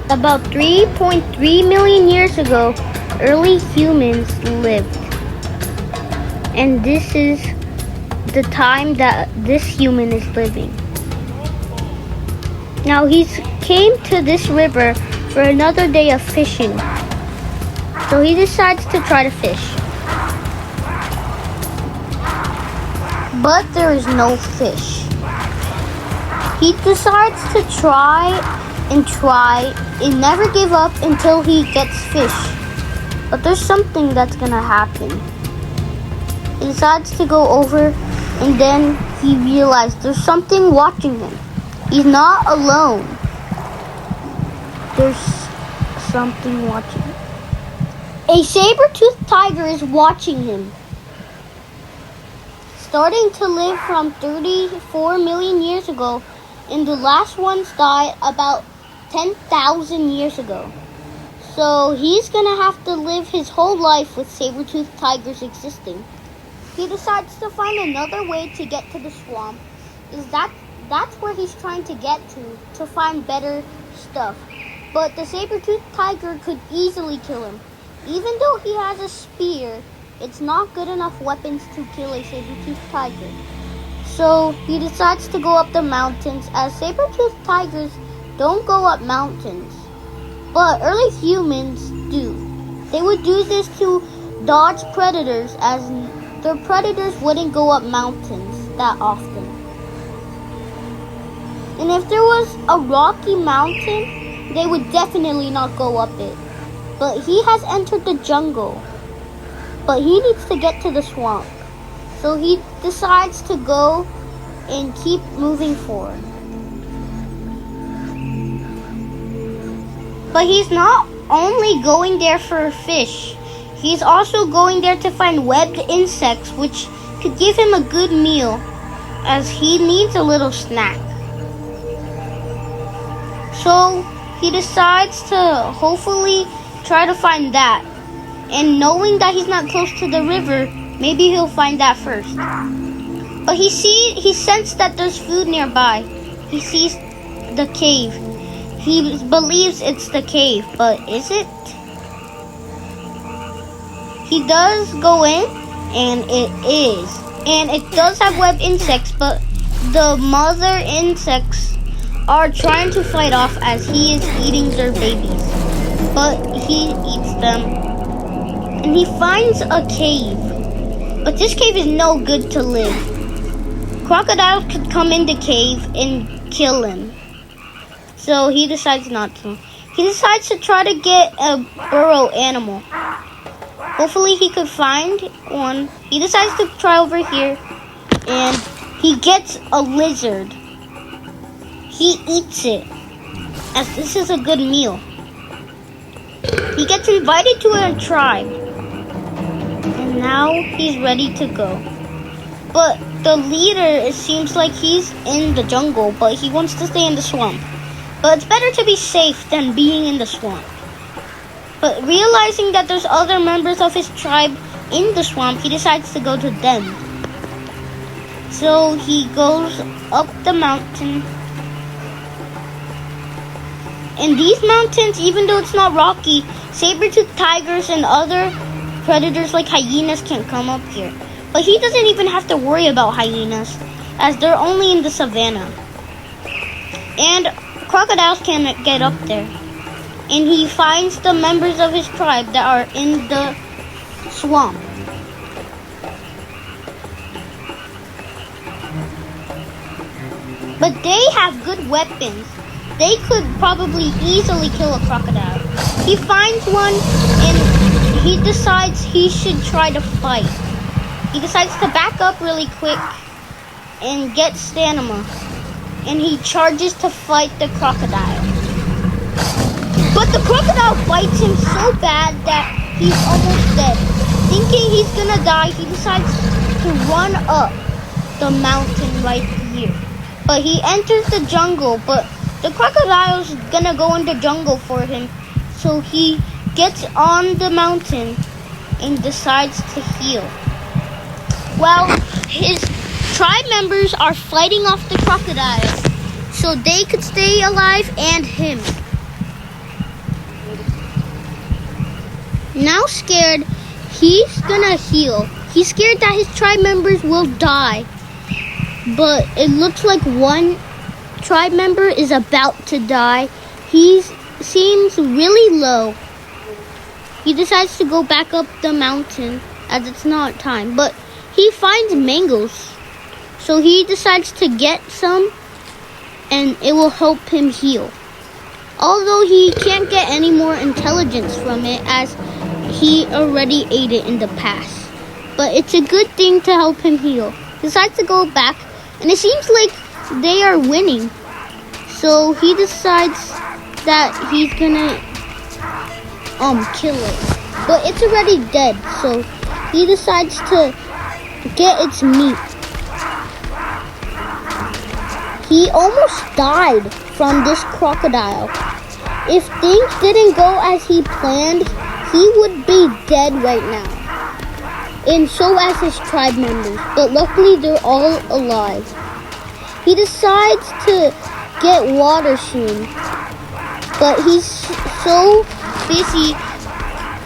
About 3.3 million years ago, early humans lived. And this is the time that this human is living. Now he came to this river for another day of fishing. So he decides to try to fish. But there is no fish. He decides to try and never give up until he gets fish. But there's something that's gonna happen. He decides to go over and then he realized there's something watching him. He's not alone. There's something watching him. A saber-toothed tiger is watching him. Starting to live from 34 million years ago, and the last ones died about 10,000 years ago. So he's gonna have to live his whole life with saber-toothed tigers existing. He decides to find another way to get to the swamp. That's where he's trying to get to find better stuff. But the saber-toothed tiger could easily kill him. Even though he has a spear, it's not good enough weapons to kill a saber-toothed tiger. So he decides to go up the mountains, as saber-toothed tigers don't go up mountains. But early humans do. They would do this to dodge predators, as their predators wouldn't go up mountains that often. And if there was a rocky mountain, they would definitely not go up it. But he has entered the jungle. But he needs to get to the swamp. So he decides to go and keep moving forward. But he's not only going there for fish. He's also going there to find webbed insects, which could give him a good meal, as he needs a little snack. So he decides to hopefully try to find that. And knowing that he's not close to the river, maybe he'll find that first. But he sensed that there's food nearby. He sees the cave. He believes it's the cave, but is it? He does go in, and it is. And it does have web insects, but the mother insects are trying to fight off as he is eating their babies. But he eats them. And he finds a cave. But this cave is no good to live. Crocodiles could come in the cave and kill him. So he decides not to. He decides to try to get a burrow animal. Hopefully he could find one. He decides to try over here. And he gets a lizard. He eats it, as this is a good meal. He gets invited to a tribe. And now he's ready to go. But the leader, it seems like he's in the jungle, but he wants to stay in the swamp. But it's better to be safe than being in the swamp. But realizing that there's other members of his tribe in the swamp, he decides to go to them. So he goes up the mountain. And these mountains, even though it's not rocky, saber-toothed tigers and other predators like hyenas can't come up here. But he doesn't even have to worry about hyenas, as they're only in the savannah. And crocodiles can't get up there. And he finds the members of his tribe that are in the swamp. But they have good weapons. They could probably easily kill a crocodile. He finds one and he decides he should try to fight. He decides to back up really quick and get stamina. And he charges to fight the crocodile. But the crocodile bites him so bad that he's almost dead. Thinking he's gonna die, he decides to run up the mountain right here. But he enters the jungle, but the crocodile's gonna go in the jungle for him. So he gets on the mountain and decides to heal. Well, his tribe members are fighting off the crocodile so they could stay alive and him. Now scared, he's gonna heal. He's scared that his tribe members will die. But it looks like one tribe member is about to die. He seems really low. He decides to go back up the mountain as it's not time. But he finds mangoes. So he decides to get some and it will help him heal. Although he can't get any more intelligence from it as he already ate it in the past. But it's a good thing to help him heal. He decides to go back and it seems like they are winning. So he decides that he's gonna kill it. But it's already dead, so he decides to get its meat. He almost died from this crocodile. If things didn't go as he planned, he would be dead right now. And so as his tribe members, but luckily they're all alive. He decides to get water soon, but he's so busy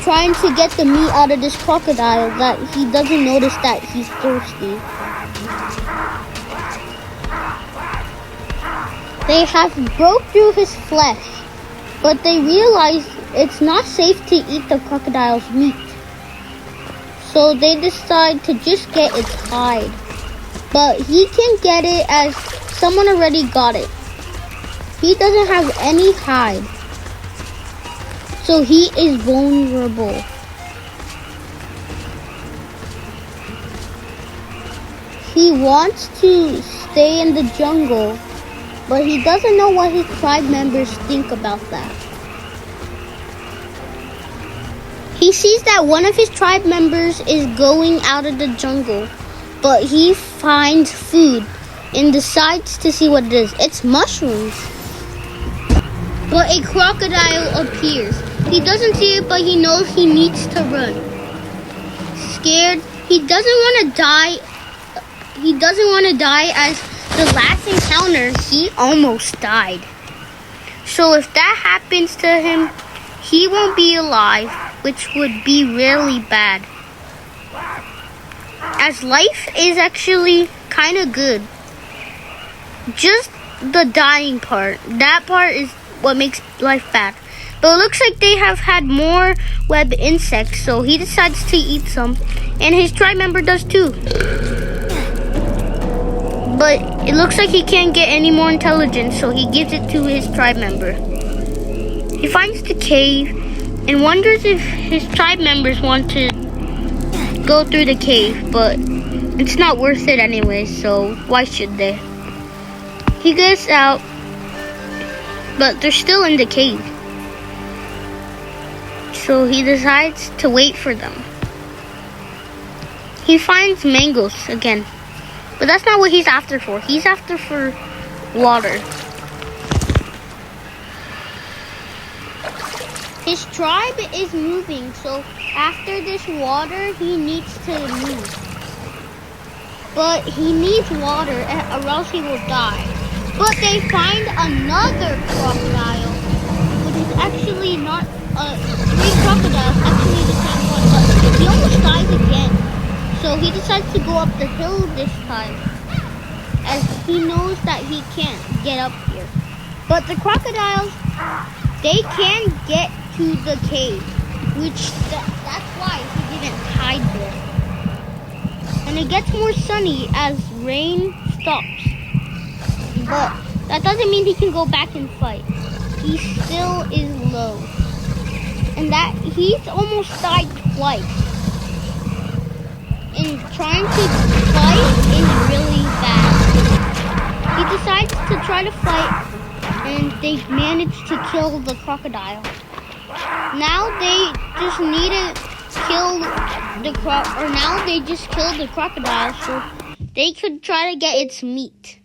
trying to get the meat out of this crocodile that he doesn't notice that he's thirsty. They have broke through his flesh, but they realize it's not safe to eat the crocodile's meat. So they decide to just get its hide. But he can get it as someone already got it. He doesn't have any hide. So he is vulnerable. He wants to stay in the jungle, but he doesn't know what his tribe members think about that. He sees that one of his tribe members is going out of the jungle, but he finds food and decides to see what it is. It's mushrooms. But a crocodile appears. He doesn't see it, but he knows he needs to run. Scared, he doesn't want to die. He doesn't want to die as the last encounter, he almost died. So if that happens to him, he won't be alive, which would be really bad. As life is actually kind of good. Just the dying part. That part is what makes life bad. But it looks like they have had more web insects, so he decides to eat some. And his tribe member does too. But it looks like he can't get any more intelligence, so he gives it to his tribe member. He finds the cave and wonders if his tribe members want to go through the cave, but it's not worth it anyway, so why should they? He gets out, but they're still in the cave. So he decides to wait for them. He finds mangoes again. But that's not what he's after for. He's after for water. His tribe is moving, so after this water, he needs to move. But he needs water or else he will die. But they find another crocodile, which is actually not three crocodiles, actually the same one, but he almost dies again. So he decides to go up the hill this time, as he knows that he can't get up here. But the crocodiles, they can get to the cave, which that's why he didn't hide there. And it gets more sunny as rain stops. But that doesn't mean he can go back and fight. He still is low. And that he's almost died twice. And trying to fight is really bad. He decides to try to fight, and they manage to kill the crocodile. Now they just need to kill now they just killed the crocodile so they could try to get its meat.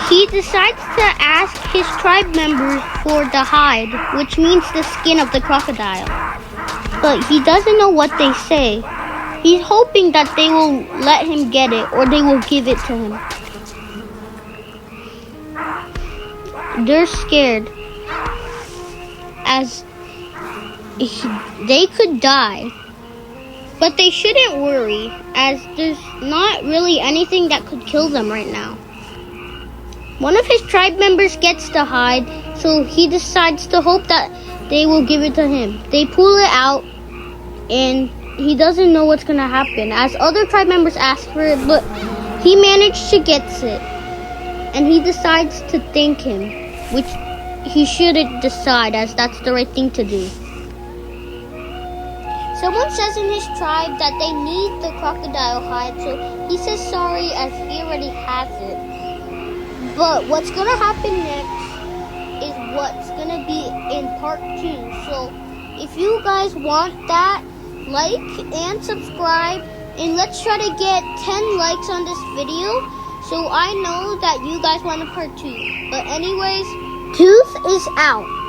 He decides to ask his tribe members for the hide, which means the skin of the crocodile. But he doesn't know what they say. He's hoping that they will let him get it or they will give it to him. They're scared as they could die. But they shouldn't worry, as there's not really anything that could kill them right now. One of his tribe members gets to hide, so he decides to hope that they will give it to him. They pull it out, and he doesn't know what's gonna happen, as other tribe members ask for it, but he managed to get it. And he decides to thank him, which he shouldn't decide, as that's the right thing to do. Someone says in his tribe that they need the crocodile hide, so he says sorry as he already has it. But what's gonna happen next is what's gonna be in part 2. So if you guys want that, like and subscribe, and let's try to get 10 likes on this video, so I know that you guys want a part 2. But anyways, Tooth is out.